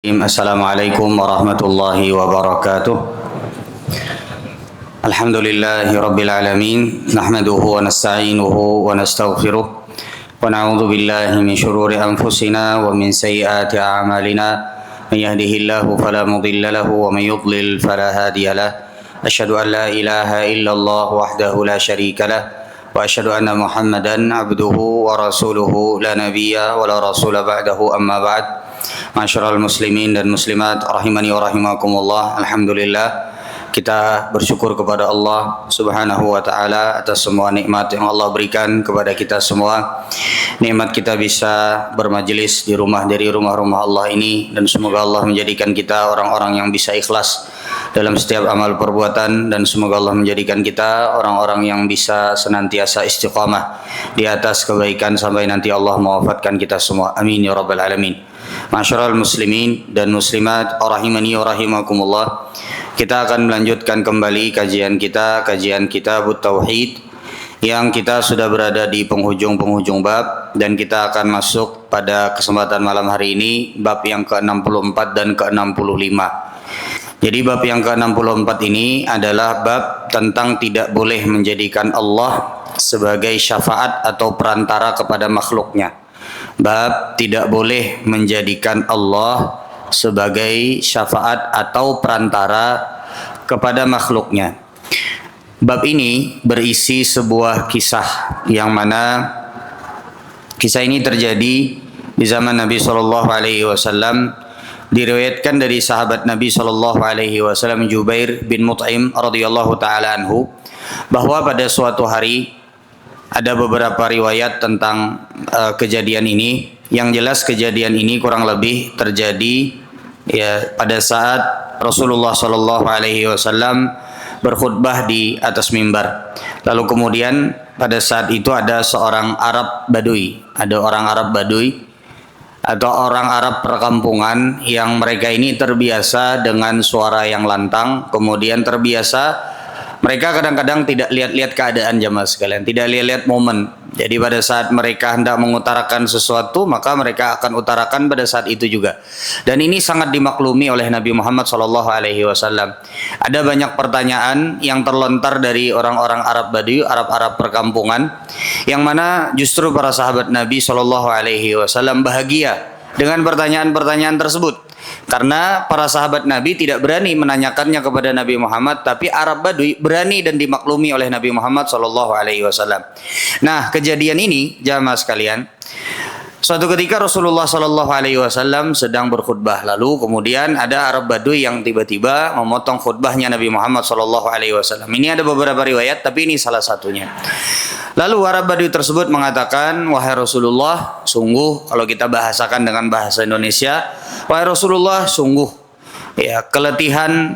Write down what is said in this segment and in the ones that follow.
Assalamualaikum warahmatullahi wabarakatuh. Alhamdulillahi rabbil alamin. Nahmaduhu wa nasta'inuhu wa nastaghfiruh. Wa na'udzu billahi min shururi anfusina wa min sayyiati a'malina. Man yahdihillahu fala mudilla lahu wa man yudlil fala hadiya lah. Asyhadu an la ilaha illallah wahdahu la syarika lah. Wa asyhadu anna Muhammadan abduhu wa rasuluhu la nabiyya wa la rasula ba'dahu amma ba'd. Masyarul muslimin dan muslimat rahimani wa rahimakumullah. Alhamdulillah kita bersyukur kepada Allah Subhanahu wa taala atas semua nikmat yang Allah berikan kepada kita semua. Nikmat kita bisa bermajelis di rumah dari rumah-rumah Allah ini, dan semoga Allah menjadikan kita orang-orang yang bisa ikhlas dalam setiap amal perbuatan, dan semoga Allah menjadikan kita orang-orang yang bisa senantiasa istiqamah di atas kebaikan sampai nanti Allah mewafatkan kita semua. Amin ya rabbal alamin. Masyarul muslimin dan muslimat rahimani wa rahimakumullah. Kita akan melanjutkan kembali kajian kitab Tauhid yang kita sudah berada di penghujung bab, dan kita akan masuk pada kesempatan malam hari ini bab yang ke-64 dan ke-65. Jadi bab yang ke-64 ini adalah bab tentang tidak boleh menjadikan Allah sebagai syafaat atau perantara kepada makhluknya. Bab tidak boleh menjadikan Allah sebagai syafaat atau perantara kepada makhluknya. Bab ini berisi sebuah kisah yang mana kisah ini terjadi di zaman Nabi SAW. Diriwayatkan dari sahabat Nabi SAW Jubair bin Mut'im radhiyallahu taala anhu, bahwa pada suatu hari ada beberapa riwayat tentang kejadian ini. Yang jelas kejadian ini kurang lebih terjadi ya pada saat Rasulullah SAW berkhutbah di atas mimbar. Lalu kemudian pada saat itu ada seorang Arab Badui, ada orang Arab Badui atau orang Arab perkampungan yang mereka ini terbiasa dengan suara yang lantang, kemudian terbiasa mereka kadang-kadang tidak lihat-lihat keadaan jamaah sekalian, tidak lihat-lihat momen. Jadi pada saat mereka hendak mengutarakan sesuatu, maka mereka akan utarakan pada saat itu juga. Dan ini sangat dimaklumi oleh Nabi Muhammad SAW. Ada banyak pertanyaan yang terlontar dari orang-orang Arab Badui, Arab-Arab perkampungan, yang mana justru para sahabat Nabi SAW bahagia dengan pertanyaan-pertanyaan tersebut. Karena para sahabat Nabi tidak berani menanyakannya kepada Nabi Muhammad, tapi Arab Badui berani dan dimaklumi oleh Nabi Muhammad SAW. Nah, kejadian ini jamaah sekalian, suatu ketika Rasulullah SAW sedang berkhutbah, lalu kemudian ada Arab Badui yang tiba-tiba memotong khutbahnya Nabi Muhammad SAW. Ini ada beberapa riwayat, tapi ini salah satunya. Lalu Arab Badui tersebut mengatakan, wahai Rasulullah, sungguh kalau kita bahasakan dengan bahasa Indonesia, wahai Rasulullah, sungguh ya keletihan,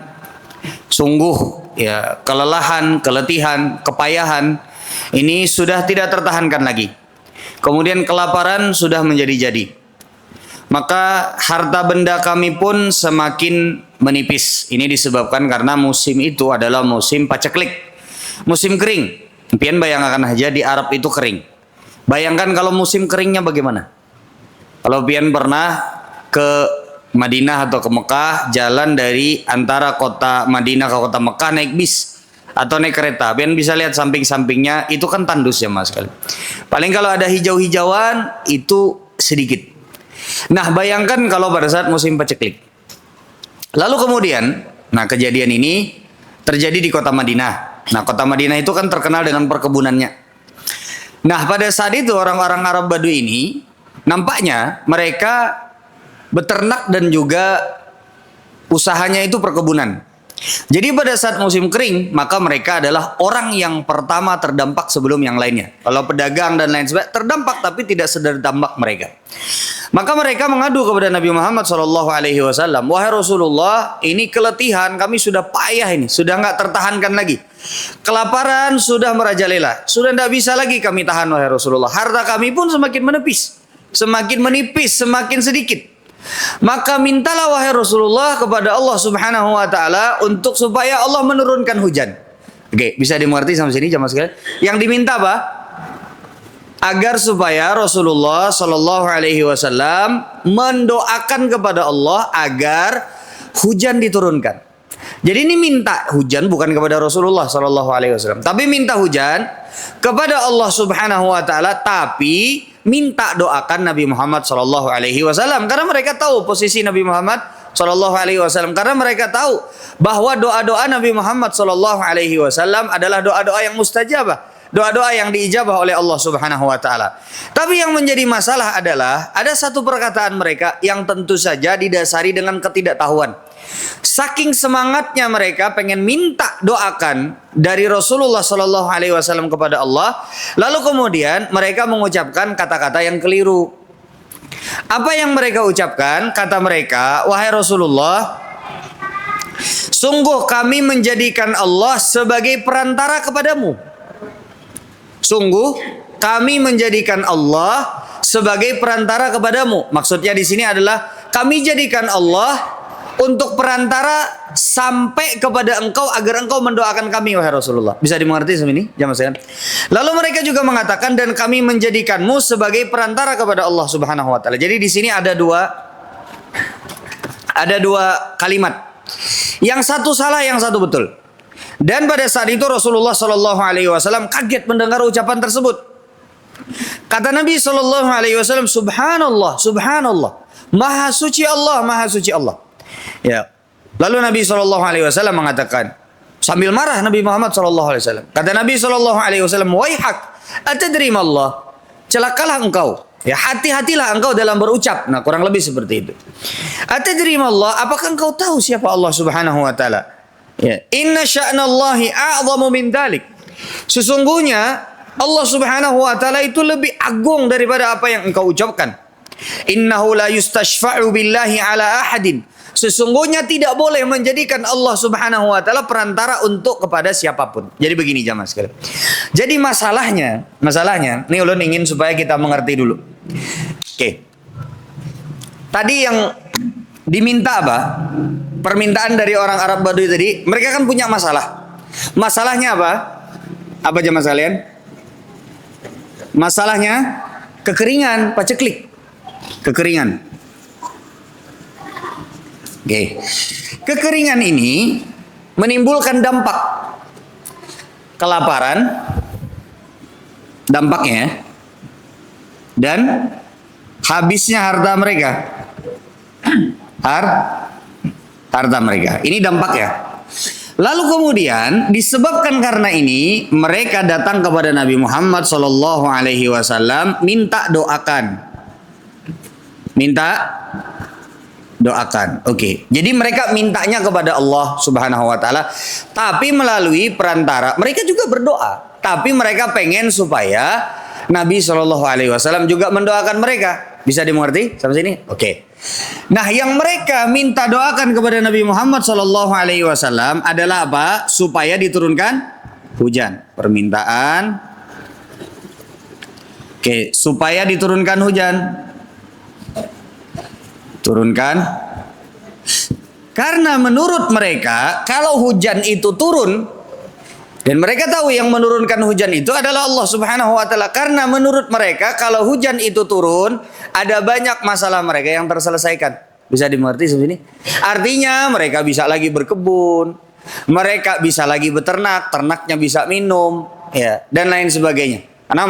sungguh ya kelelahan, keletihan, kepayahan ini sudah tidak tertahankan lagi. Kemudian kelaparan sudah menjadi-jadi. Maka harta benda kami pun semakin menipis. Ini disebabkan karena musim itu adalah musim paceklik, musim kering. Pian bayangkan aja di Arab itu kering. Bayangkan kalau musim keringnya bagaimana? Kalau pian pernah ke Madinah atau ke Mekah, jalan dari antara kota Madinah ke kota Mekah naik bis atau naik kereta, pian bisa lihat samping-sampingnya itu kan tandus ya mas sekali. Paling kalau ada hijau-hijauan itu sedikit. Nah bayangkan kalau pada saat musim paceklik. Lalu kemudian, nah kejadian ini terjadi di kota Madinah. Nah kota Madinah itu kan terkenal dengan perkebunannya. Nah pada saat itu orang-orang Arab Badui ini nampaknya mereka beternak dan juga usahanya itu perkebunan. Jadi pada saat musim kering, maka mereka adalah orang yang pertama terdampak sebelum yang lainnya. Kalau pedagang dan lain sebagainya terdampak, tapi tidak terdampak mereka. Maka mereka mengadu kepada Nabi Muhammad SAW, wahai Rasulullah, ini keletihan, kami sudah payah ini, sudah nggak tertahankan lagi. Kelaparan sudah merajalela, sudah tidak bisa lagi kami tahan wahai Rasulullah. Harta kami pun semakin menipis, semakin sedikit. Maka mintalah wahai Rasulullah kepada Allah Subhanahu wa taala untuk supaya Allah menurunkan hujan. Oke, bisa dimengerti sampai sini jamaah sekalian? Yang diminta apa? agar supaya Rasulullah Shallallahu Alaihi Wasallam mendoakan kepada Allah agar hujan diturunkan. Jadi ini minta hujan bukan kepada Rasulullah Shallallahu Alaihi Wasallam, tapi minta hujan kepada Allah Subhanahu Wa Taala, tapi minta doakan Nabi Muhammad Shallallahu Alaihi Wasallam karena mereka tahu posisi Nabi Muhammad Shallallahu Alaihi Wasallam, karena mereka tahu bahwa doa-doa Nabi Muhammad Shallallahu Alaihi Wasallam adalah doa-doa yang mustajabah, doa-doa yang diijabah oleh Allah Subhanahu Wa Taala. Tapi yang menjadi masalah adalah ada satu perkataan mereka yang tentu saja didasari dengan ketidaktahuan. Saking semangatnya mereka pengen minta doakan dari Rasulullah Shallallahu Alaihi Wasallam kepada Allah, lalu kemudian mereka mengucapkan kata-kata yang keliru. Apa yang mereka ucapkan? Kata mereka, wahai Rasulullah, sungguh kami menjadikan Allah sebagai perantara kepadamu. Sungguh kami menjadikan Allah sebagai perantara kepadamu. Maksudnya di sini adalah kami jadikan Allah untuk perantara sampai kepada engkau agar engkau mendoakan kami, wahai Rasulullah. Bisa dimengerti seperti ini, jamaah sekalian? Lalu mereka juga mengatakan, dan kami menjadikanmu sebagai perantara kepada Allah Subhanahu Wa Taala. Jadi di sini ada dua kalimat. Yang satu salah, yang satu betul. Dan pada saat itu Rasulullah Shallallahu Alaihi Wasallam kaget mendengar ucapan tersebut. Kata Nabi Shallallahu Alaihi Wasallam, Subhanallah, Subhanallah, Maha suci Allah, Maha suci Allah. Ya. Lalu Nabi Shallallahu Alaihi Wasallam mengatakan, sambil marah Nabi Muhammad Shallallahu Alaihi Wasallam. Kata Nabi Shallallahu Alaihi Wasallam, waihak, atadri Allah, celakalah engkau. Ya, hati-hatilah engkau dalam berucap. Nah, kurang lebih seperti itu. Atadri Allah, apakah engkau tahu siapa Allah Subhanahu Wa Taala? Ya. Inna sya'nallahi a'zamu min dalik. Sesungguhnya Allah Subhanahu Wa Taala itu lebih agung daripada apa yang engkau ucapkan. Innahu la yustashfa'u billahi ala ahadin. Sesungguhnya tidak boleh menjadikan Allah Subhanahu Wa Taala perantara untuk kepada siapapun. Jadi begini jamaah sekalian. Jadi masalahnya, ini ulun ingin supaya kita mengerti dulu. Oke. Tadi yang diminta apa? Permintaan dari orang Arab Badui tadi, mereka kan punya masalah. Masalahnya apa? Apa jamaah sekalian? Masalahnya kekeringan, paceklik. Kekeringan. Oke. Kekeringan ini menimbulkan dampak kelaparan, dampaknya, dan habisnya harta mereka. Harta mereka. Ini dampaknya. Lalu kemudian disebabkan karena ini mereka datang kepada Nabi Muhammad Shallallahu Alaihi Wasallam minta doakan. Doakan. Oke. Jadi mereka mintanya kepada Allah Subhanahu Wa Taala, tapi melalui perantara. Mereka juga berdoa, tapi mereka pengen supaya Nabi Shallallahu Alaihi Wasallam juga mendoakan mereka. Bisa dimengerti sampai sini? Oke. Nah, yang mereka minta doakan kepada Nabi Muhammad Shallallahu Alaihi Wasallam adalah apa? Supaya diturunkan hujan. Permintaan. Oke, supaya diturunkan hujan. Turunkan. Karena menurut mereka kalau hujan itu turun, dan mereka tahu yang menurunkan hujan itu adalah Allah Subhanahu Wa Taala. Karena menurut mereka kalau hujan itu turun, ada banyak masalah mereka yang terselesaikan. Bisa dimengerti seperti ini? Artinya mereka bisa lagi berkebun, mereka bisa lagi beternak, ternaknya bisa minum, ya, dan lain sebagainya. Karena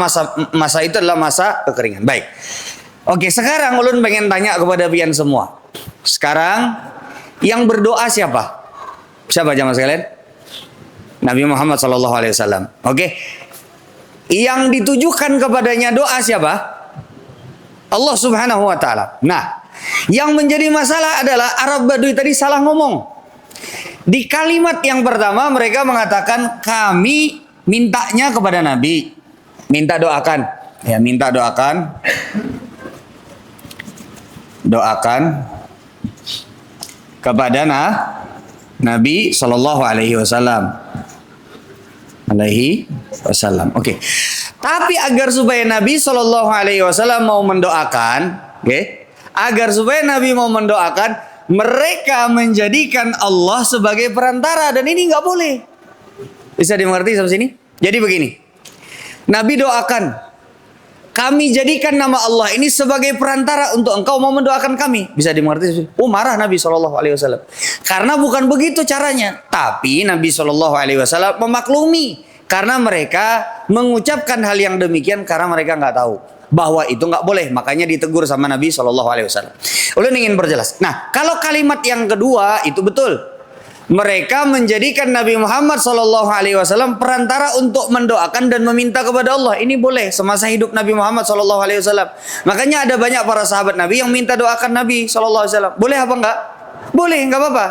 masa itu adalah masa kekeringan. Baik. Oke, sekarang ulun pengen tanya kepada pian semua. Sekarang yang berdoa siapa? Siapa jamaah sekalian? Nabi Muhammad Sallallahu Alaihi Wasallam. Oke. Yang ditujukan kepadanya doa siapa? Allah Subhanahu Wa Taala. Nah, yang menjadi masalah adalah Arab Badui tadi salah ngomong. Di kalimat yang pertama mereka mengatakan kami mintanya kepada Nabi, minta doakan, ya minta doakan. Doakan kepada Nabi Sallallahu Alaihi Wasallam. Oke. Tapi agar supaya Nabi Sallallahu Alaihi Wasallam mau mendoakan, oke? Agar supaya Nabi mau mendoakan, mereka menjadikan Allah sebagai perantara dan ini nggak boleh. Bisa dimengerti sampai sini? Jadi begini, Nabi doakan kami jadikan nama Allah ini sebagai perantara untuk engkau mau mendoakan kami. Bisa dimengerti? Oh, marah Nabi SAW. Karena bukan begitu caranya. Tapi Nabi SAW memaklumi. Karena mereka mengucapkan hal yang demikian karena mereka nggak tahu bahwa itu nggak boleh. Makanya ditegur sama Nabi SAW. Ulun ingin perjelas. Nah, kalau kalimat yang kedua itu betul. Mereka menjadikan Nabi Muhammad SAW perantara untuk mendoakan dan meminta kepada Allah. Ini boleh semasa hidup Nabi Muhammad SAW. Makanya ada banyak para sahabat Nabi yang minta doakan Nabi SAW. Boleh apa enggak? Boleh, enggak apa-apa.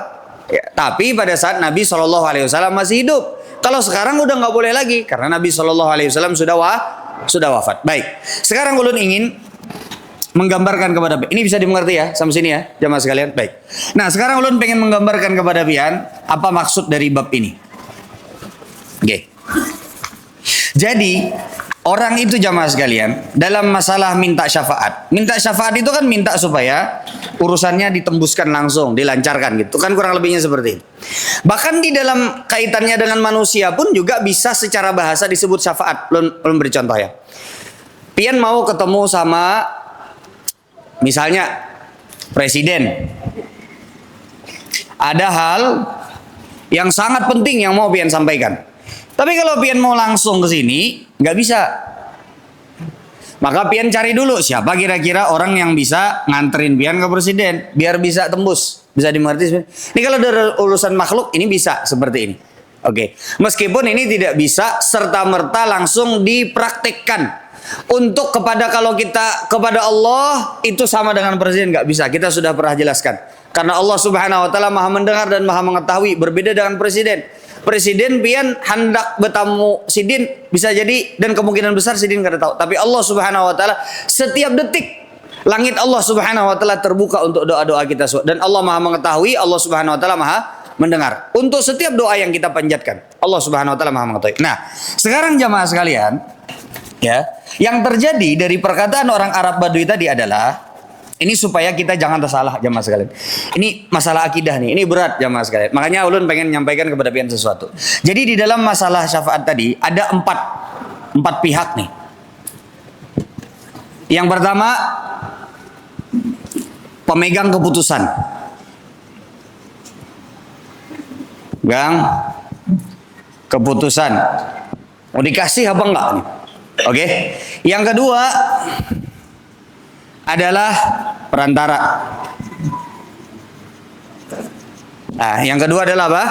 Ya, tapi pada saat Nabi SAW masih hidup. Kalau sekarang udah nggak boleh lagi karena Nabi SAW sudah wafat. Baik. Sekarang ulun ingin menggambarkan kepada ini bisa dimengerti ya sampai sini ya jamaah sekalian. Baik. Nah, sekarang ulun pengen menggambarkan kepada pian apa maksud dari bab ini. Oke. Jadi orang itu jamaah sekalian dalam masalah minta syafaat. Minta syafaat itu kan minta supaya urusannya ditembuskan langsung, dilancarkan gitu. Kan kurang lebihnya seperti itu. Bahkan di dalam kaitannya dengan manusia pun juga bisa secara bahasa disebut syafaat. Ulun beri contoh ya. Pian mau ketemu sama misalnya presiden, ada hal yang sangat penting yang mau pian sampaikan. Tapi kalau pian mau langsung ke sini, nggak bisa. Maka pian cari dulu siapa kira-kira orang yang bisa nganterin pian ke presiden, biar bisa tembus. Bisa dimengerti? Ini kalau dari urusan makhluk ini bisa seperti ini. Oke, meskipun ini tidak bisa serta merta langsung dipraktekkan. Untuk kalau kita kepada Allah itu sama dengan presiden nggak bisa. Kita sudah pernah jelaskan. Karena Allah Subhanahu Wa Taala Maha mendengar dan Maha mengetahui. Berbeda dengan presiden. Presiden pian hendak bertamu sidin bisa jadi dan kemungkinan besar sidin nggak tahu. Tapi Allah Subhanahu Wa Taala setiap detik langit Allah Subhanahu Wa Taala terbuka untuk doa-doa kita dan Allah Maha mengetahui. Allah Subhanahu Wa Taala Maha mendengar untuk setiap doa yang kita panjatkan. Allah Subhanahu Wa Taala Maha mengetahui. Nah, sekarang jamaah sekalian. Ya, yang terjadi dari perkataan orang Arab Badui tadi adalah ini supaya kita jangan tersalah jamaah sekalian. Ini masalah akidah nih, ini berat jamaah sekalian. Makanya ulun pengen menyampaikan kepada pian sesuatu. Jadi di dalam masalah syafaat tadi ada empat pihak nih. Yang pertama pemegang keputusan, keputusan mau dikasih apa enggak nih? Oke. Yang kedua adalah perantara. Nah, yang kedua adalah apa?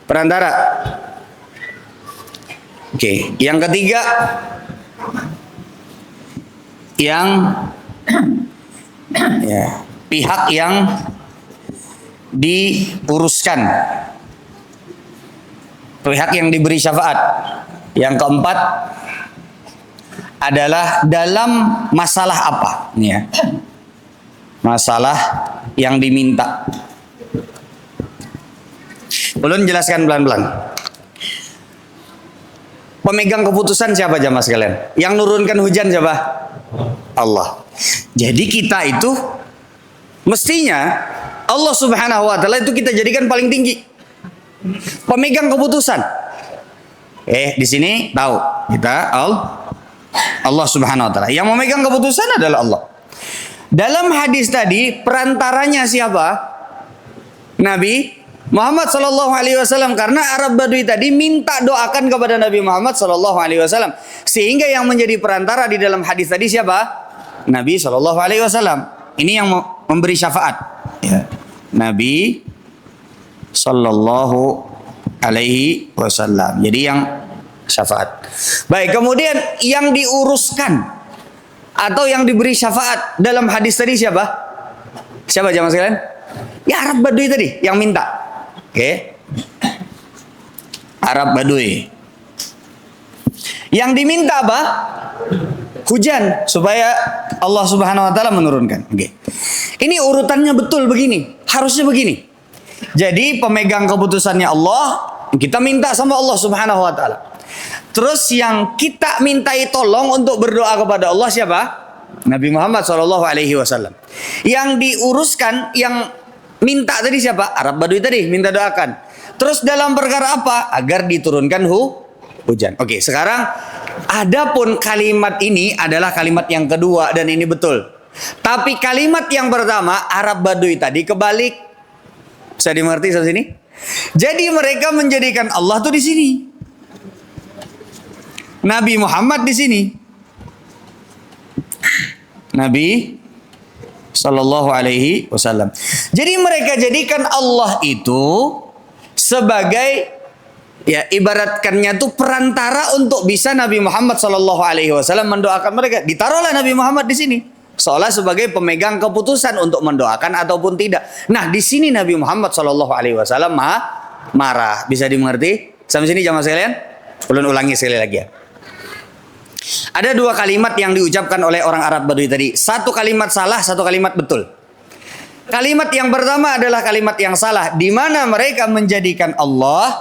Perantara. Oke. Yang ketiga yang pihak yang diuruskan. Pihak yang diberi syafaat. Yang keempat adalah dalam masalah apa? Nih ya. Masalah yang diminta. Ulun jelaskan pelan-pelan. Pemegang keputusan siapa jamaah sekalian? Yang nurunkan hujan siapa? Allah. Jadi kita itu mestinya Allah Subhanahu Wa Taala itu kita jadikan paling tinggi. Pemegang keputusan. Di sini tahu kita Allah Subhanahu Wa Taala. Yang memegang keputusan adalah Allah. Dalam hadis tadi perantaranya siapa? Nabi Muhammad Sallallahu Alaihi Wasallam. Karena Arab Badui tadi minta doakan kepada Nabi Muhammad Sallallahu Alaihi Wasallam, sehingga yang menjadi perantara di dalam hadis tadi siapa? Nabi Sallallahu Alaihi Wasallam. Ini yang memberi syafaat. Ya. Nabi Sallallahu Alaihi Wasallam. Jadi yang syafaat. Baik, kemudian yang diuruskan atau yang diberi syafaat dalam hadis tadi siapa? Siapa jamaah sekalian? Ya Arab Badui tadi yang minta. Oke. Arab Badui. Yang diminta apa? Hujan supaya Allah Subhanahu Wa Taala menurunkan. Oke. Ini urutannya betul begini. Harusnya begini. Jadi pemegang keputusannya Allah, kita minta sama Allah Subhanahu Wa Taala. Terus yang kita mintai tolong untuk berdoa kepada Allah siapa? Nabi Muhammad SAW. Yang diuruskan, yang minta tadi siapa? Arab Badui tadi minta doakan. Terus dalam perkara apa? Agar diturunkan hujan. Oke, sekarang Adapun kalimat ini adalah kalimat yang kedua dan ini betul. Tapi kalimat yang pertama Arab Badui tadi kebalik. Bisa dimengerti sampai sini? Jadi mereka menjadikan Allah tuh di sini. Nabi Muhammad di sini. Nabi Sallallahu Alaihi Wasallam. Jadi mereka jadikan Allah itu sebagai, ya ibaratkannya tuh perantara untuk bisa Nabi Muhammad Sallallahu Alaihi Wasallam mendoakan mereka. Ditaruhlah Nabi Muhammad di sini, seolah sebagai pemegang keputusan untuk mendoakan ataupun tidak. Nah di sini Nabi Muhammad Sallallahu Alaihi Wasallam marah. Bisa dimengerti? Sampai sini jamaah sekalian? Ulun ulangi sekali lagi ya. Ada dua kalimat yang diucapkan oleh orang Arab Badui tadi. Satu kalimat salah, satu kalimat betul. Kalimat yang pertama adalah kalimat yang salah, di mana mereka menjadikan Allah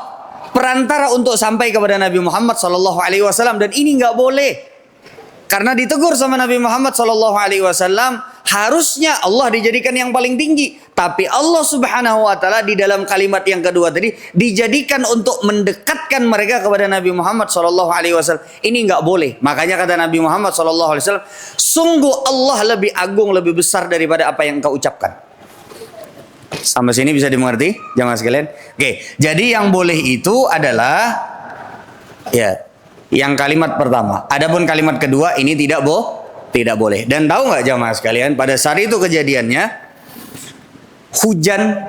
perantara untuk sampai kepada Nabi Muhammad Sallallahu Alaihi Wasallam, dan ini nggak boleh. Karena ditegur sama Nabi Muhammad Sallallahu Alaihi Wasallam, harusnya Allah dijadikan yang paling tinggi. Tapi Allah Subhanahu Wa Taala di dalam kalimat yang kedua tadi dijadikan untuk mendekatkan mereka kepada Nabi Muhammad Sallallahu Alaihi Wasallam. Ini nggak boleh. Makanya kata Nabi Muhammad Sallallahu Alaihi Wasallam, sungguh Allah lebih agung, lebih besar daripada apa yang kau ucapkan. Sampai sini bisa dimengerti, jamaah sekalian? Oke, jadi yang boleh itu adalah ya yang kalimat pertama. Adapun kalimat kedua ini tidak boleh. Dan tahu nggak jamaah sekalian, pada saat itu kejadiannya hujan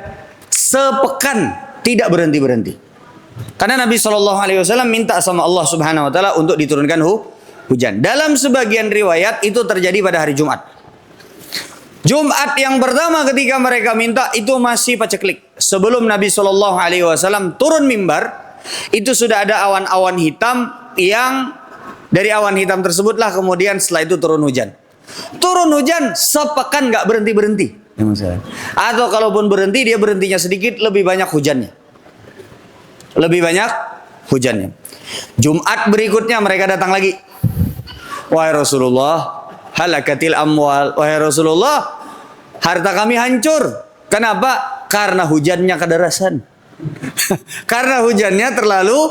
sepekan tidak berhenti. Karena Nabi Shallallahu Alaihi Wasallam minta sama Allah Subhanahu Wa Taala untuk diturunkan hujan. Dalam sebagian riwayat itu terjadi pada hari Jumat. Jumat yang pertama ketika mereka minta itu masih paceklik. Sebelum Nabi Shallallahu Alaihi Wasallam turun mimbar, itu sudah ada awan-awan hitam yang dari awan hitam tersebutlah kemudian setelah itu turun hujan. Turun hujan sepekan nggak berhenti. Atau kalaupun berhenti, dia berhentinya sedikit, lebih banyak hujannya. Jumat berikutnya mereka datang lagi. Wahai Rasulullah, halakatil amwal. Wahai Rasulullah, harta kami hancur. Kenapa? Karena hujannya kederasan. Karena hujannya terlalu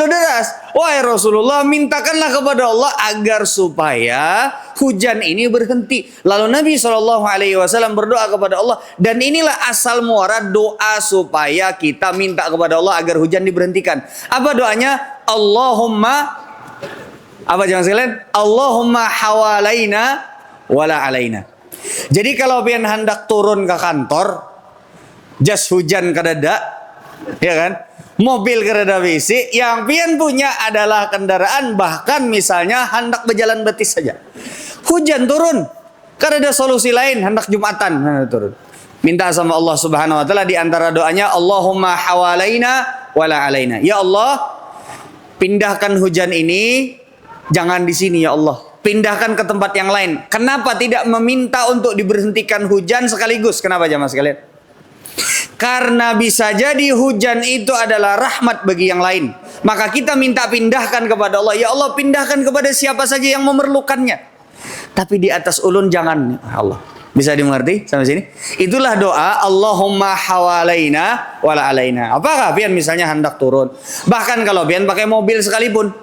deras. Wahai Rasulullah, mintakanlah kepada Allah agar supaya hujan ini berhenti. Lalu Nabi Shallallahu Alaihi Wasallam berdoa kepada Allah, dan inilah asal muara doa supaya kita minta kepada Allah agar hujan diberhentikan. Apa doanya? Allahumma, apa jangan sekalian? Allahumma hawalaina wala alaina. Jadi kalau pian hendak turun ke kantor, jas hujan kadada, ya kan? Mobil kereta besi yang pian punya adalah kendaraan, bahkan misalnya hendak berjalan betis saja. Hujan turun, karena ada solusi lain, hendak Jumatan turun. Minta sama Allah Subhanahu Wa Taala, di antara doanya Allahumma hawalaina wala alaina. Ya Allah, pindahkan hujan ini, jangan di sini ya Allah. Pindahkan ke tempat yang lain. Kenapa tidak meminta untuk diberhentikan hujan sekaligus? Kenapa jamaah sekalian? Karena bisa jadi hujan itu adalah rahmat bagi yang lain. Maka kita minta pindahkan kepada Allah. Ya Allah, pindahkan kepada siapa saja yang memerlukannya. Tapi di atas ulun jangan, Allah. Bisa dimengerti sampai sini? Itulah doa Allahumma hawalaina wala alaina. Apakah pian misalnya hendak turun? Bahkan kalau pian pakai mobil sekalipun,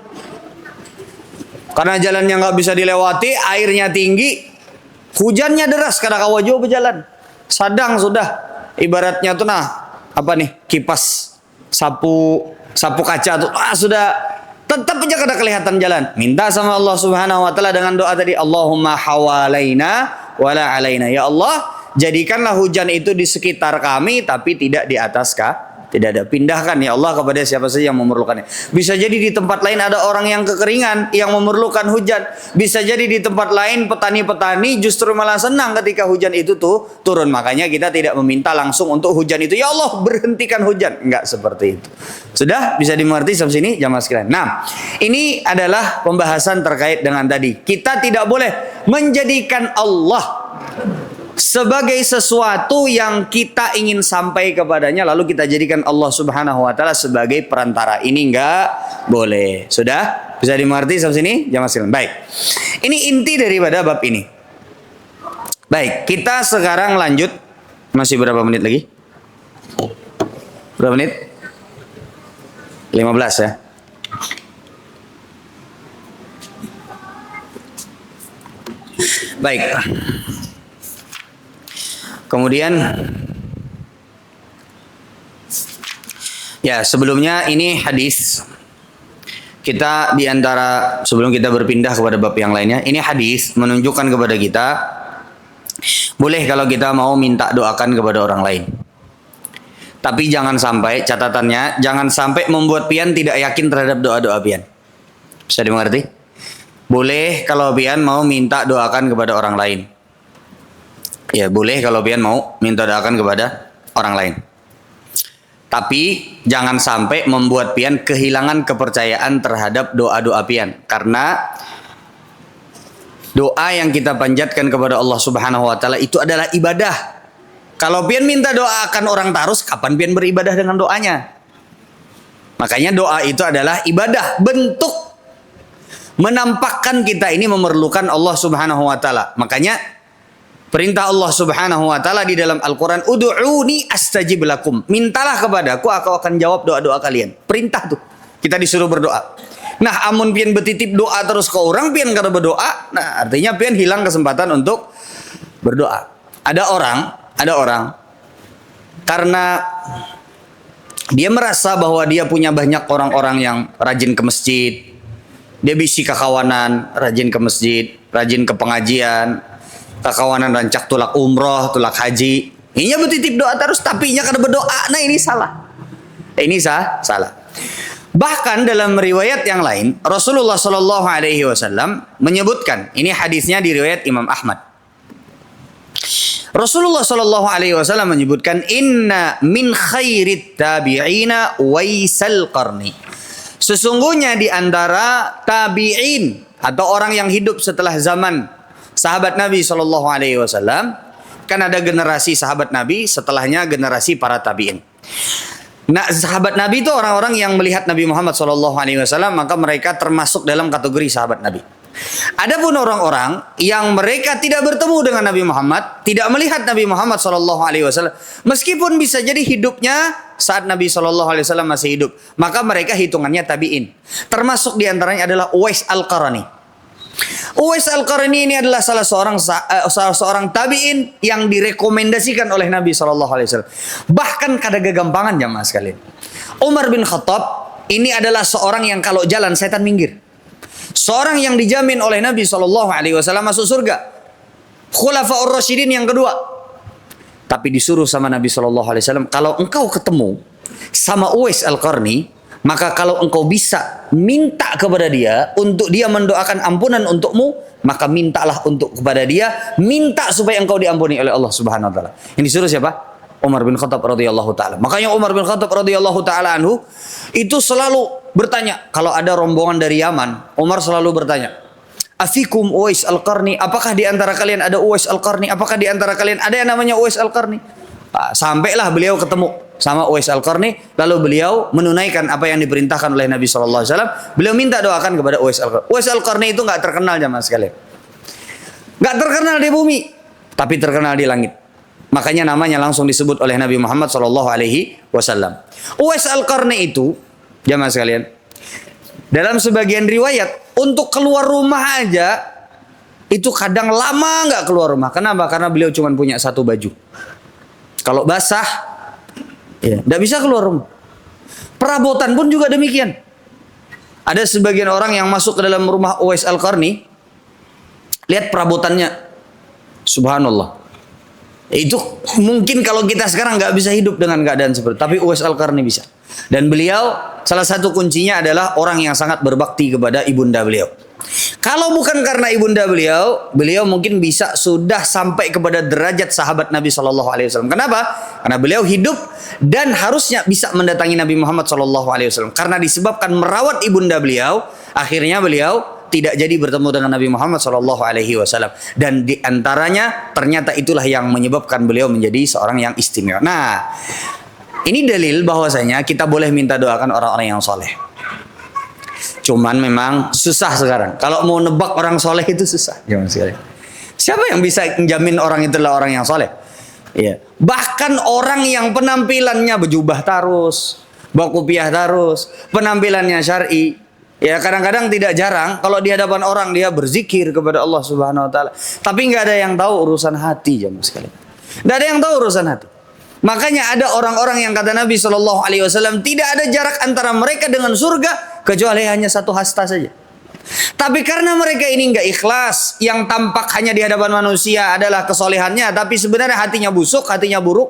karena jalannya nggak bisa dilewati, airnya tinggi, hujannya deras, karena kawajo berjalan. Sadang sudah. Ibaratnya tuh apa nih, kipas sapu kaca tuh sudah tetap aja kada kelihatan jalan. Minta sama Allah Subhanahu Wa Taala dengan doa tadi Allahumma hawalaina wala alaina. Ya Allah, jadikanlah hujan itu di sekitar kami tapi tidak di atas tidak ada. Pindahkan ya Allah kepada siapa saja yang memerlukannya. Bisa jadi di tempat lain ada orang yang kekeringan yang memerlukan hujan. Bisa jadi di tempat lain petani-petani justru malah senang ketika hujan itu tuh turun. Makanya kita tidak meminta langsung untuk hujan itu, ya Allah berhentikan hujan. Enggak seperti itu. Sudah bisa dimengerti sampai sini jamaah sekalian. Nah, ini adalah pembahasan terkait dengan tadi. Kita tidak boleh menjadikan Allah sebagai sesuatu yang kita ingin sampai kepadanya, lalu kita jadikan Allah Subhanahu Wa Taala sebagai perantara. Ini enggak boleh. Sudah bisa dimengerti sampai sini jamaah sekalian. Baik, ini inti daripada bab ini. Baik, kita sekarang lanjut. Masih berapa menit lagi? Berapa menit? 15 ya. Baik. Kemudian ya, sebelumnya ini hadis. Kita diantara sebelum kita berpindah kepada bab yang lainnya, ini hadis menunjukkan kepada kita boleh kalau kita mau minta doakan kepada orang lain. Tapi jangan sampai, catatannya, jangan sampai membuat pian tidak yakin terhadap doa-doa pian. Bisa dimengerti? Boleh kalau pian mau minta doakan kepada orang lain. Ya, boleh kalau pian mau minta doakan kepada orang lain. Tapi jangan sampai membuat pian kehilangan kepercayaan terhadap doa-doa pian. Karena doa yang kita panjatkan kepada Allah Subhanahu wa taala itu adalah ibadah. Kalau pian minta doa akan orang terus, kapan pian beribadah dengan doanya? Makanya doa itu adalah ibadah, bentuk menampakkan kita ini memerlukan Allah Subhanahu wa taala. Makanya perintah Allah Subhanahu wa taala di dalam Al-Qur'an, ud'uni astajib lakum. Mintalah kepadaku, aku akan jawab doa-doa kalian. Perintah tuh. Kita disuruh berdoa. Nah, amun pian betitip doa terus ke orang, pian kada berdoa, nah artinya pian hilang kesempatan untuk berdoa. Ada orang karena dia merasa bahwa dia punya banyak orang-orang yang rajin ke masjid. Dia bisi kekawanan, rajin ke masjid, rajin ke pengajian, kekawanan rancak tulak umroh, tulak haji. Ini betitip doa terus, tapi nya kada berdoa. Nah, ini salah. Ini salah. Bahkan dalam riwayat yang lain, Rasulullah Shallallahu Alaihi Wasallam menyebutkan, ini hadisnya di riwayat Imam Ahmad. Rasulullah Shallallahu Alaihi Wasallam menyebutkan, inna min khairit tabi'ina waisal qarni. Sesungguhnya di antara tabi'in atau orang yang hidup setelah zaman sahabat Nabi Shallallahu Alaihi Wasallam, kan ada generasi sahabat Nabi, setelahnya generasi para tabi'in. Nah, sahabat Nabi itu orang-orang yang melihat Nabi Muhammad Shallallahu Alaihi Wasallam, maka mereka termasuk dalam kategori sahabat Nabi. Adapun orang-orang yang mereka tidak bertemu dengan Nabi Muhammad, tidak melihat Nabi Muhammad Shallallahu Alaihi Wasallam, meskipun bisa jadi hidupnya saat Nabi Shallallahu Alaihi Wasallam masih hidup, maka mereka hitungannya tabiin. Termasuk diantaranya adalah Uwais Al-Qarni. Uwais Al-Qarni ini adalah salah seorang tabiin yang direkomendasikan oleh Nabi Shallallahu Alaihi Wasallam. Bahkan kada gagampangan jamaah sekalian. Umar bin Khattab ini adalah seorang yang kalau jalan setan minggir. Seorang yang dijamin oleh Nabi Shallallahu Alaihi Wasallam masuk surga. Khulafaur Rasyidin yang kedua. Tapi disuruh sama Nabi Shallallahu Alaihi Wasallam, kalau engkau ketemu sama Uwais Al-Qarni, maka kalau engkau bisa minta kepada dia untuk dia mendoakan ampunan untukmu, maka mintalah untuk kepada dia, minta supaya engkau diampuni oleh Allah Subhanahu wa taala. Yang disuruh siapa? Umar bin Khattab radhiyallahu taala. Makanya Umar bin Khattab radhiyallahu taala anhu itu selalu bertanya, kalau ada rombongan dari Yaman, Umar selalu bertanya, afikum Uwais Al-Qarni, apakah di antara kalian ada Uwais Al-Qarni? Apakah di antara kalian ada yang namanya Uwais Al-Qarni? Sampailah beliau ketemu sama Uwais Al-Qarni, lalu beliau menunaikan apa yang diperintahkan oleh Nabi Shallallahu Alaihi Wasallam. Beliau minta doakan kepada Uwais Al-Qarni. Uwais Al-Qarni itu nggak terkenal jamaah sekalian, nggak terkenal di bumi, tapi terkenal di langit. Makanya namanya langsung disebut oleh Nabi Muhammad Shallallahu Alaihi Wasallam. Uwais Al-Qarni itu, jamaah sekalian, dalam sebagian riwayat untuk keluar rumah aja itu kadang lama nggak keluar rumah. Kenapa? Karena beliau cuma punya satu baju. Kalau basah, ya, nggak bisa keluar rumah. Perabotan pun juga demikian. Ada sebagian orang yang masuk ke dalam rumah Uwais Al-Qarni, lihat perabotannya, subhanallah. Itu mungkin kalau kita sekarang nggak bisa hidup dengan keadaan seperti itu, tapi Uwais Al-Qarni bisa. Dan beliau salah satu kuncinya adalah orang yang sangat berbakti kepada ibunda beliau. Kalau bukan karena ibunda beliau, beliau mungkin bisa sudah sampai kepada derajat sahabat Nabi Shallallahu Alaihi Wasallam. Kenapa? Karena beliau hidup dan harusnya bisa mendatangi Nabi Muhammad Shallallahu Alaihi Wasallam. Karena disebabkan merawat ibunda beliau, akhirnya beliau tidak jadi bertemu dengan Nabi Muhammad Shallallahu Alaihi Wasallam. Dan diantaranya ternyata itulah yang menyebabkan beliau menjadi seorang yang istimewa. Nah, ini dalil bahwasanya kita boleh minta doakan orang-orang yang soleh. Cuman memang susah sekarang. Kalau mau nebak orang soleh itu susah. Siapa yang bisa menjamin orang itulah orang yang soleh? Ya. Bahkan orang yang penampilannya berjubah terus, bawa kopiah terus, penampilannya syar'i, Ya kadang-kadang tidak jarang kalau di hadapan orang dia berzikir kepada Allah Subhanahu wa taala, tapi nggak ada yang tahu urusan hati jemaah sekalian. Nggak ada yang tahu urusan hati. Makanya ada orang-orang yang kata Nabi Shallallahu alaihi wasallam tidak ada jarak antara mereka dengan surga kecuali hanya satu hasta saja. Tapi karena mereka ini nggak ikhlas, yang tampak hanya di hadapan manusia adalah kesolehannya, tapi sebenarnya hatinya busuk, hatinya buruk,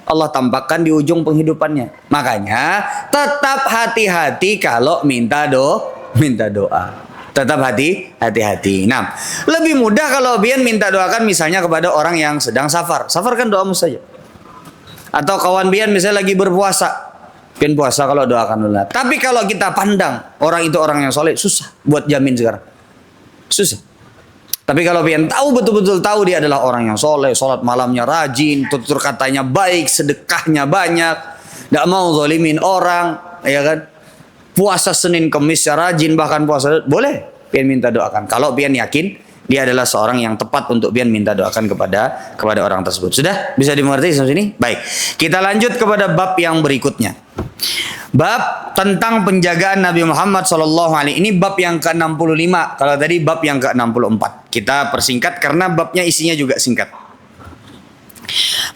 Allah tampakkan di ujung penghidupannya. Makanya tetap hati-hati kalau minta doa. Tetap hati-hati. Nah, lebih mudah kalau biar minta doakan misalnya kepada orang yang sedang safar. Safar kan doamu saja. Atau kawan biar misalnya lagi berpuasa. Biar puasa kalau doakan dulu. Tapi kalau kita pandang orang itu orang yang soleh, susah buat jamin sekarang. Susah. Tapi kalau pian tahu betul-betul tahu dia adalah orang yang soleh, sholat malamnya rajin, tutur katanya baik, sedekahnya banyak, tidak mau zalimin orang, ya kan? Puasa Senin Kemisnya rajin, bahkan puasa boleh pian minta doakan. Kalau pian yakin dia adalah seorang yang tepat untuk pian minta doakan kepada orang tersebut. Sudah bisa dimengerti sampai sini? Baik. Kita lanjut kepada bab yang berikutnya. Bab tentang penjagaan Nabi Muhammad SAW. Ini bab yang ke-65. Kalau tadi bab yang ke-64. Kita persingkat karena babnya isinya juga singkat.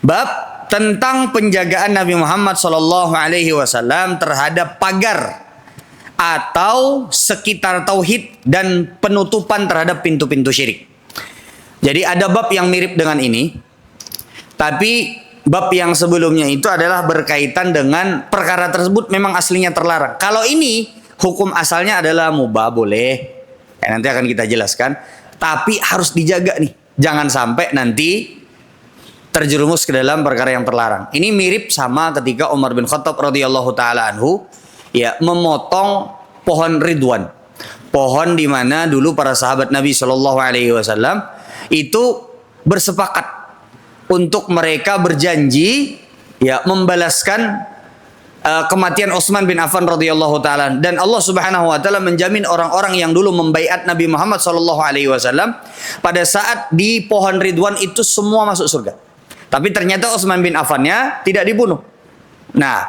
Bab tentang penjagaan Nabi Muhammad SAW terhadap pagar atau sekitar tauhid dan penutupan terhadap pintu-pintu syirik. Jadi ada bab yang mirip dengan ini. Tapi bab yang sebelumnya itu adalah berkaitan dengan perkara tersebut memang aslinya terlarang. Kalau ini hukum asalnya adalah mubah, boleh. Ya, nanti akan kita jelaskan. Tapi harus dijaga nih. Jangan sampai nanti terjerumus ke dalam perkara yang terlarang. Ini mirip sama ketika Umar bin Khattab radhiyallahu taala anhu ya memotong pohon Ridwan. Pohon di mana dulu para sahabat Nabi Shallallahu alaihi wasallam itu bersepakat untuk mereka berjanji ya membalaskan kematian Utsman bin Affan radhiyallahu taala, dan Allah Subhanahu wa taala menjamin orang-orang yang dulu membaiat Nabi Muhammad sallallahu alaihi wasallam pada saat di pohon Ridwan itu semua masuk surga. Tapi ternyata Utsman bin Affannya tidak dibunuh. Nah,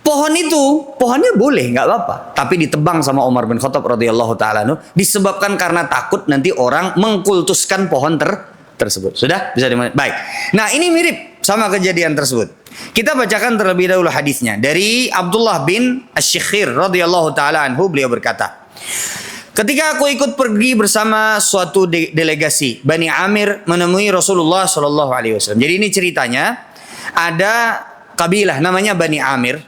pohonnya boleh, nggak apa-apa, tapi ditebang sama Umar bin Khattab radhiyallahu taala disebabkan karena takut nanti orang mengkultuskan pohon tersebut. Sudah bisa dimulai. Baik. Nah, ini mirip sama kejadian tersebut. Kita bacakan terlebih dahulu hadisnya dari Abdullah bin Asy-Syikhir radhiyallahu taala anhu. Beliau berkata, ketika aku ikut pergi bersama suatu delegasi Bani Amir menemui Rasulullah sallallahu alaihi wasallam. Jadi ini ceritanya ada kabilah namanya Bani Amir.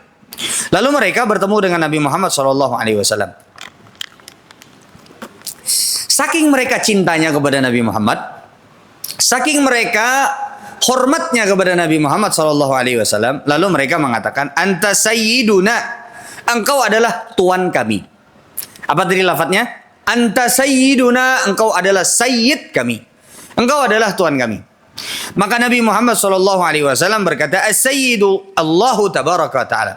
Lalu mereka bertemu dengan Nabi Muhammad sallallahu alaihi wasallam. Saking mereka cintanya kepada Nabi Muhammad, saking mereka hormatnya kepada Nabi Muhammad sallallahu alaihi wasallam, lalu mereka mengatakan, "Anta sayyiduna." Engkau adalah tuan kami. Apa tadi lafadznya? Anta sayyiduna, engkau adalah sayyid kami. Engkau adalah tuan kami. Maka Nabi Muhammad sallallahu alaihi wasallam berkata, "As-sayyidu Allahu tabaraka wa taala."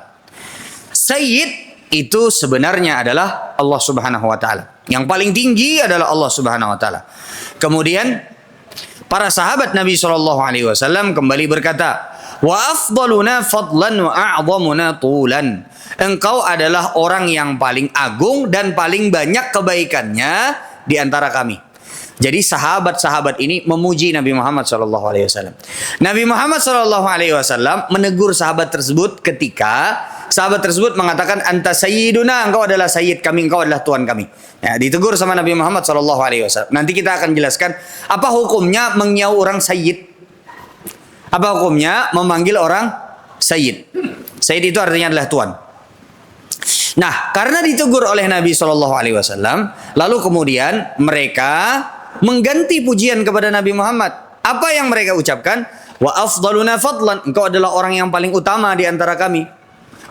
Sayyid itu sebenarnya adalah Allah Subhanahu wa taala. Yang paling tinggi adalah Allah Subhanahu wa taala. Kemudian para sahabat Nabi sallallahu alaihi wasallam kembali berkata, "Wa afdaluna fadlan wa a'dhamuna tulan." Engkau adalah orang yang paling agung dan paling banyak kebaikannya di antara kami. Jadi sahabat-sahabat ini memuji Nabi Muhammad sallallahu alaihi wasallam. Nabi Muhammad sallallahu alaihi wasallam menegur sahabat tersebut ketika sahabat tersebut mengatakan, "Anta sayyiduna," engkau adalah sayyid kami, engkau adalah tuan kami. Ya, ditegur sama Nabi Muhammad sallallahu alaihi wasallam. Nanti kita akan jelaskan apa hukumnya mengyau orang sayyid. Apa hukumnya memanggil orang sayyid. Sayyid itu artinya adalah tuan. Nah, karena ditegur oleh Nabi sallallahu alaihi wasallam, lalu kemudian mereka mengganti pujian kepada Nabi Muhammad. Apa yang mereka ucapkan? Wa afdaluna fadlan, engkau adalah orang yang paling utama di antara kami.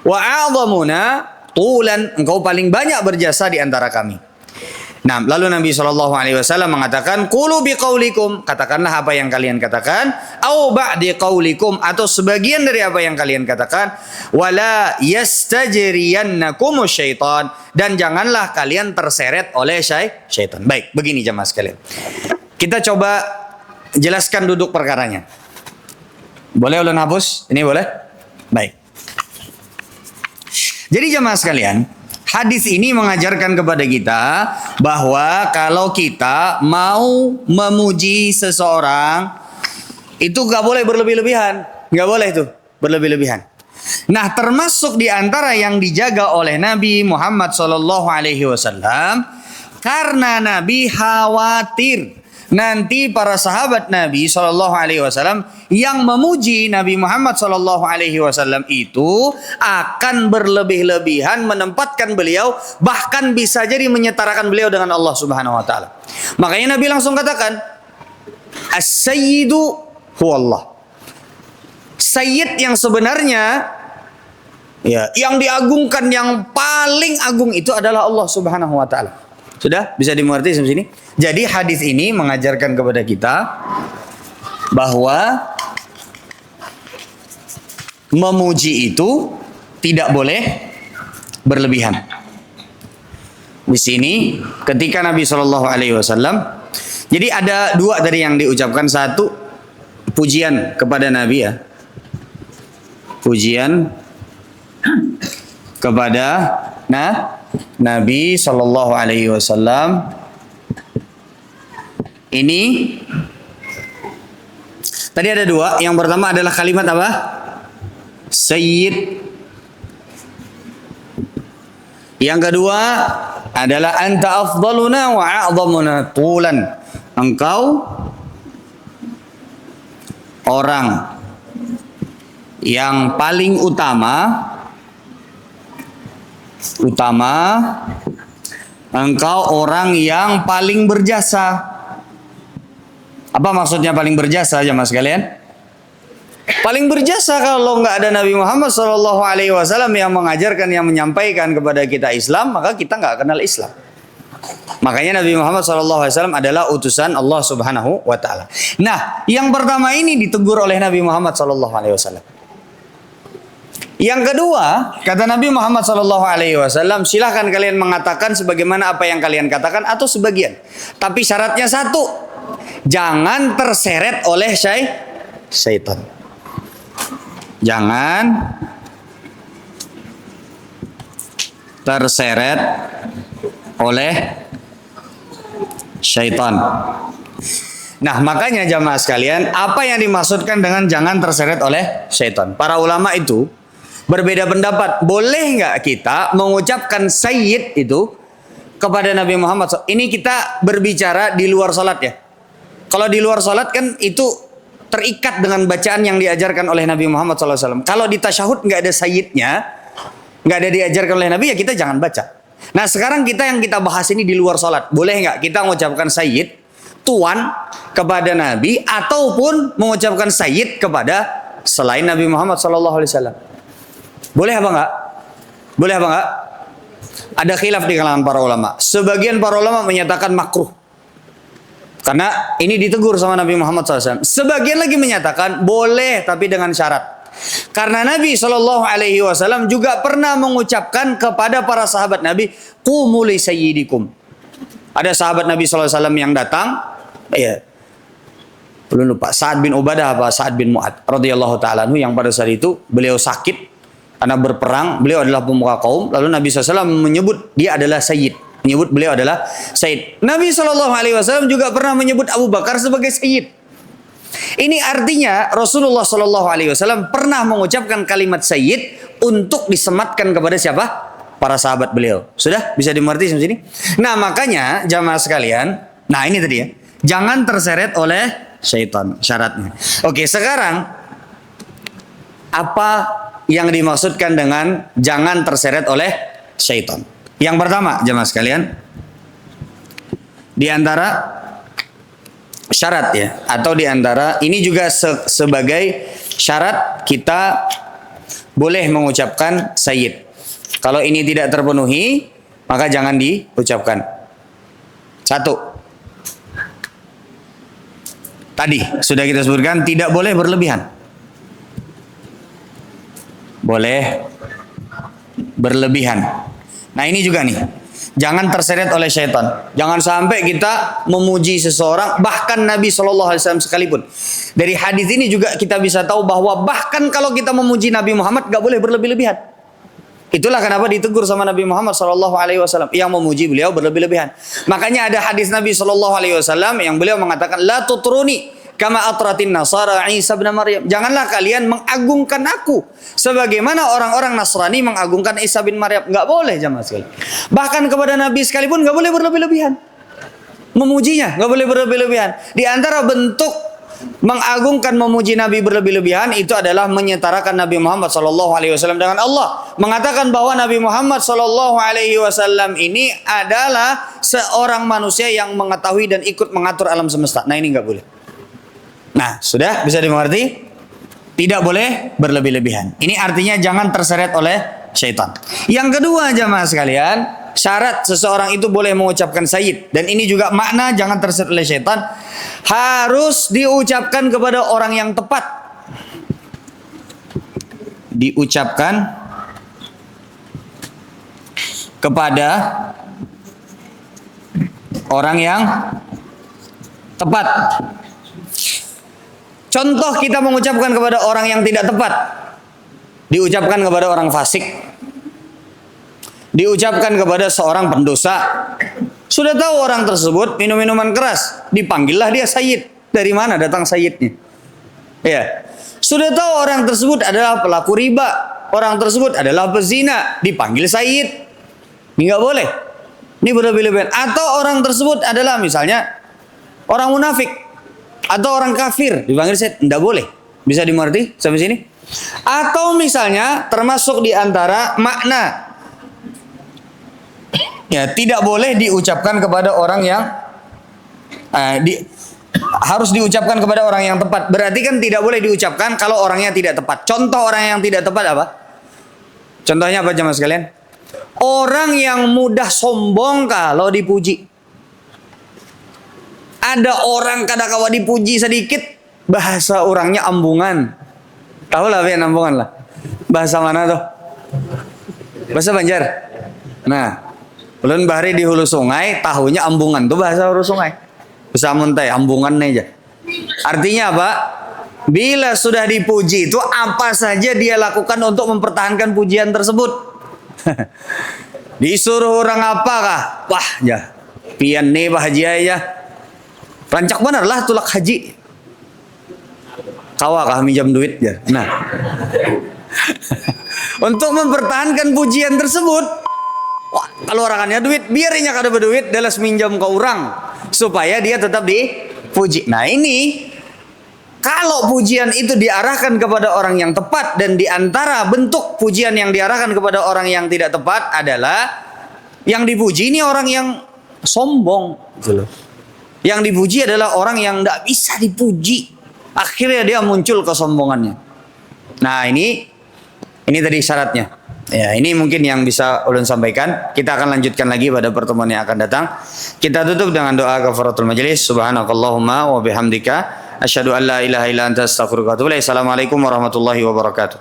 Wa a'dhamuna tulan, engkau paling banyak berjasa di antara kami. Nah, lalu Nabi SAW mengatakan, qulu biqaulikum, katakanlah apa yang kalian katakan, au ba'di qaulikum, atau sebagian dari apa yang kalian katakan, wala yastajriyannakum syaitan, dan janganlah kalian terseret oleh syaitan. Baik, begini jemaah sekalian. Kita coba jelaskan duduk perkaranya. Boleh ulun hapus? Ini boleh? Baik. Jadi jemaah sekalian, hadis ini mengajarkan kepada kita bahwa kalau kita mau memuji seseorang itu nggak boleh berlebih-lebihan, nggak boleh itu berlebih-lebihan. Nah, termasuk di antara yang dijaga oleh Nabi Muhammad SAW karena Nabi khawatir nanti para sahabat Nabi SAW yang memuji Nabi Muhammad SAW itu akan berlebih-lebihan menempatkan beliau, bahkan bisa jadi menyetarakan beliau dengan Allah Subhanahu Wa Taala. Makanya Nabi langsung katakan, As-Sayyidu huwallah. Sayyid yang sebenarnya, ya, yang diagungkan, yang paling agung itu adalah Allah Subhanahu Wa Taala. Sudah bisa dimengerti sampai sini? Jadi hadis ini mengajarkan kepada kita bahwa memuji itu tidak boleh berlebihan. Di sini ketika Nabi Shallallahu Alaihi Wasallam, jadi ada dua dari yang diucapkan. Satu, pujian kepada Nabi, ya, pujian kepada Nabi Shallallahu Alaihi Wasallam. Ini tadi ada dua. Yang pertama adalah kalimat apa? Sayyid. Yang kedua adalah anta afdaluna wa a'zamuna tulan. Engkau orang yang paling utama, engkau orang yang paling berjasa. Apa maksudnya paling berjasa, jemaah sekalian? Paling berjasa kalau nggak ada Nabi Muhammad SAW yang mengajarkan, yang menyampaikan kepada kita Islam, maka kita nggak kenal Islam. Makanya Nabi Muhammad SAW adalah utusan Allah Subhanahu Wa Taala. Nah, yang pertama ini ditegur oleh Nabi Muhammad SAW. Yang kedua, kata Nabi Muhammad SAW, silahkan kalian mengatakan sebagaimana apa yang kalian katakan atau sebagian. Tapi syaratnya satu, jangan terseret oleh syaitan. Jangan terseret oleh syaitan. Nah, makanya jamaah sekalian, apa yang dimaksudkan dengan jangan terseret oleh syaitan? Para ulama itu berbeda pendapat. Boleh nggak kita mengucapkan sayyid itu kepada Nabi Muhammad? Ini kita berbicara di luar salat, ya. Kalau di luar salat kan itu terikat dengan bacaan yang diajarkan oleh Nabi Muhammad SAW. Kalau di tasyahud nggak ada sayyidnya, nggak ada diajarkan oleh Nabi, ya kita jangan baca. Nah, sekarang yang kita bahas ini di luar salat. Boleh nggak kita mengucapkan sayyid, tuan, kepada Nabi, ataupun mengucapkan sayyid kepada selain Nabi Muhammad SAW? Boleh apa enggak? Boleh apa enggak? Ada khilaf di kalangan para ulama. Sebagian para ulama menyatakan makruh, karena ini ditegur sama Nabi Muhammad SAW. Sebagian lagi menyatakan boleh, tapi dengan syarat. Karena Nabi SAW juga pernah mengucapkan kepada para sahabat Nabi, qumu li sayyidikum. Ada sahabat Nabi SAW yang datang, ya, belum lupa, Sa'ad bin Ubadah apa Sa'ad bin Mu'ad radhiyallahu ta'ala anhu, yang pada saat itu beliau sakit karena berperang. Beliau adalah pemuka kaum. Lalu Nabi SAW menyebut dia adalah sayyid, menyebut beliau adalah sayyid. Nabi SAW juga pernah menyebut Abu Bakar sebagai sayyid. Ini artinya Rasulullah SAW pernah mengucapkan kalimat sayyid untuk disematkan kepada siapa? Para sahabat beliau. Sudah bisa dimengerti sampai sini? Nah, makanya jamaah sekalian, nah ini tadi, ya, jangan terseret oleh syaitan, syaratnya. Oke, sekarang apa yang dimaksudkan dengan jangan terseret oleh syaitan? Yang pertama, jemaah sekalian, di antara syarat, ya, atau di antara ini juga sebagai syarat kita boleh mengucapkan sayyid. Kalau ini tidak terpenuhi, maka jangan diucapkan. Satu, tadi sudah kita sebutkan, tidak boleh berlebihan. Boleh berlebihan. Nah, ini juga nih, jangan terseret oleh syaitan. Jangan sampai kita memuji seseorang, bahkan Nabi SAW sekalipun. Dari hadis ini juga kita bisa tahu bahwa bahkan kalau kita memuji Nabi Muhammad, gak boleh berlebih-lebihan. Itulah kenapa ditegur sama Nabi Muhammad SAW yang memuji beliau berlebih-lebihan. Makanya ada hadis Nabi SAW yang beliau mengatakan, la tutruni kama atratin nasara Isa bin Maryam. Janganlah kalian mengagungkan aku sebagaimana orang-orang Nasrani mengagungkan Isa bin Maryam. Enggak boleh jamaah sekalian. Bahkan kepada Nabi sekalipun enggak boleh berlebih-lebihan. Memujinya enggak boleh berlebih-lebihan. Di antara bentuk mengagungkan memuji Nabi berlebih-lebihan itu adalah menyetarakan Nabi Muhammad SAW dengan Allah. Mengatakan bahwa Nabi Muhammad SAW ini adalah seorang manusia yang mengetahui dan ikut mengatur alam semesta. Nah, ini enggak boleh. Nah, sudah bisa dimengerti? Tidak boleh berlebih-lebihan. Ini artinya jangan terseret oleh syaitan. Yang kedua jamaah sekalian, syarat seseorang itu boleh mengucapkan sayyid. Dan ini juga makna jangan terseret oleh syaitan. Harus diucapkan kepada orang yang tepat. Diucapkan kepada orang yang tepat. Contoh kita mengucapkan kepada orang yang tidak tepat. Diucapkan kepada orang fasik. Diucapkan kepada seorang pendosa. Sudah tahu orang tersebut minum minuman keras, dipanggillah dia sayyid. Dari mana datang sayyidnya? Ya. Sudah tahu orang tersebut adalah pelaku riba, orang tersebut adalah pezina, dipanggil sayyid. Ini enggak boleh. Ini berlebih-lebihan. Atau orang tersebut adalah misalnya orang munafik atau orang kafir, dipanggil sayyid. Enggak boleh. Bisa dimengerti sampai sini? Atau misalnya termasuk di antara makna, ya, tidak boleh diucapkan kepada orang yang harus diucapkan kepada orang yang tepat. Berarti kan tidak boleh diucapkan kalau orangnya tidak tepat. Contoh orang yang tidak tepat apa? Contohnya apa jemaah sekalian? Orang yang mudah sombong kalau dipuji. Ada orang kadang-kala dipuji sedikit, bahasa orangnya ambungan. Tahu lah ya ambungan lah. Bahasa mana tuh? Bahasa Banjar. Nah, ulun bahari di hulu sungai, tahunya ambungan tuh bahasa hulu sungai. Bisa muntai ambungan aja. Artinya apa? Bila sudah dipuji itu apa saja dia lakukan untuk mempertahankan pujian tersebut. Disuruh orang apakah? Wah, ya. Pian nih bah haji aja. Rancak benar lah tulak haji. Kawakah minjam duit ya. Nah. Untuk mempertahankan pujian tersebut, wah, kalau orangnya duit, biarnya kada berduit, dalas minjam ke orang supaya dia tetap dipuji. Nah, ini kalau pujian itu diarahkan kepada orang yang tepat, dan diantara bentuk pujian yang diarahkan kepada orang yang tidak tepat adalah yang dipuji ini orang yang sombong. Yang dipuji adalah orang yang tidak bisa dipuji. Akhirnya dia muncul kesombongannya. Nah, ini tadi syaratnya. Ya, ini mungkin yang bisa ulun sampaikan. Kita akan lanjutkan lagi pada pertemuan yang akan datang. Kita tutup dengan doa kafaratul majelis. Subhanakallahumma wa bihamdika asyhadu an la ilaha illa anta astaghfiruka wa atubu ilaik. Assalamualaikum warahmatullahi wabarakatuh.